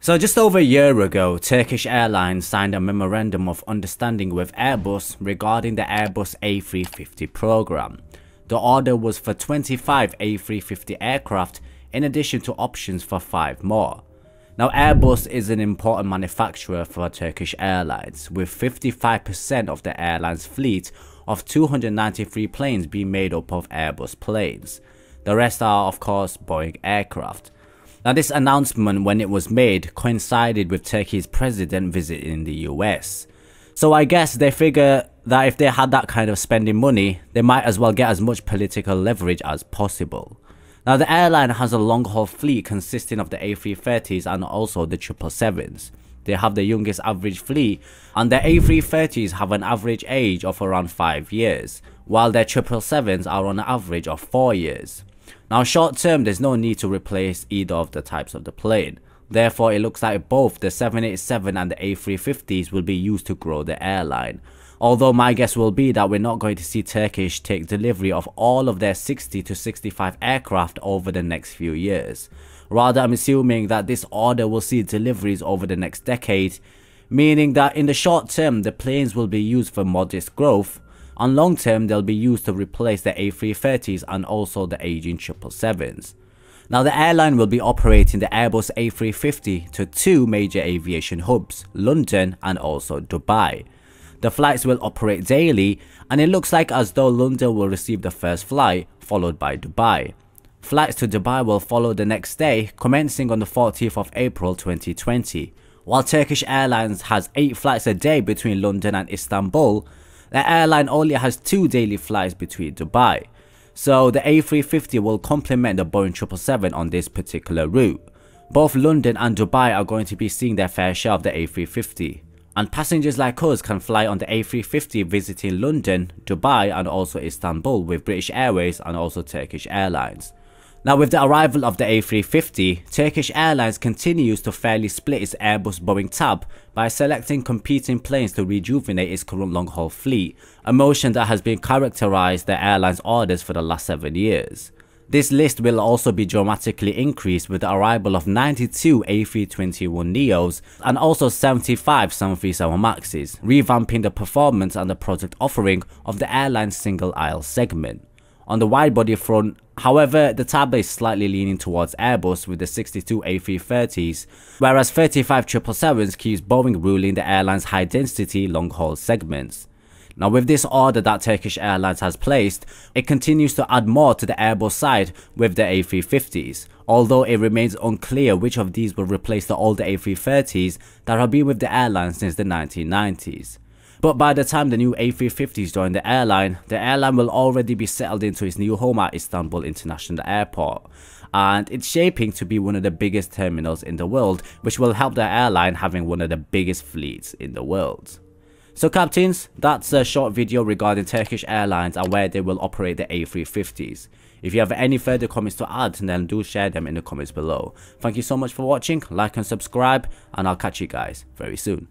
So just over a year ago, Turkish Airlines signed a memorandum of understanding with Airbus regarding the Airbus A350 program. The order was for 25 A350 aircraft in addition to options for 5 more. Now Airbus is an important manufacturer for Turkish Airlines, with 55% of the airline's fleet of 293 planes being made up of Airbus planes. The rest are of course Boeing aircraft. Now this announcement, when it was made, coincided with Turkey's president visiting the US. So I guess they figure that if they had that kind of spending money, they might as well get as much political leverage as possible. Now the airline has a long-haul fleet consisting of the A330s and also the 777s. They have the youngest average fleet, and their A330s have an average age of around 5 years, while their 777s are on an average of 4 years. Now short term, there's no need to replace either of the types of the plane. Therefore, it looks like both the 787 and the A350s will be used to grow the airline. Although my guess will be that we're not going to see Turkish take delivery of all of their 60 to 65 aircraft over the next few years. Rather, I'm assuming that this order will see deliveries over the next decade, meaning that in the short term, the planes will be used for modest growth. On long term, they'll be used to replace the A330s and also the aging 777s. Now the airline will be operating the Airbus A350 to 2 major aviation hubs, London and also Dubai. The flights will operate daily, and it looks like as though London will receive the first flight, followed by Dubai. Flights to Dubai will follow the next day, commencing on the 14th of April 2020. While Turkish Airlines has 8 flights a day between London and Istanbul, the airline only has 2 daily flights between Dubai. So the A350 will complement the Boeing 777 on this particular route. Both London and Dubai are going to be seeing their fair share of the A350. And passengers like us can fly on the A350 visiting London, Dubai and also Istanbul with British Airways and also Turkish Airlines. Now with the arrival of the A350, Turkish Airlines continues to fairly split its Airbus-Boeing tab by selecting competing planes to rejuvenate its current long-haul fleet, a motion that has been characterized the airline's orders for the last 7 years. This list will also be dramatically increased with the arrival of 92 A321neos and also 75 737 Maxes, revamping the performance and the product offering of the airline's single-aisle segment. On the widebody front, however, the tab is slightly leaning towards Airbus with the 62 A330s, whereas 35 777s keeps Boeing ruling the airline's high-density long-haul segments. Now with this order that Turkish Airlines has placed, it continues to add more to the Airbus side with the A350s, although it remains unclear which of these will replace the older A330s that have been with the airline since the 1990s. But by the time the new A350s join the airline will already be settled into its new home at Istanbul International Airport, and it's shaping to be one of the biggest terminals in the world, which will help the airline having one of the biggest fleets in the world. So captains, that's a short video regarding Turkish Airlines and where they will operate the A350s. If you have any further comments to add, then do share them in the comments below. Thank you so much for watching, like and subscribe, and I'll catch you guys very soon.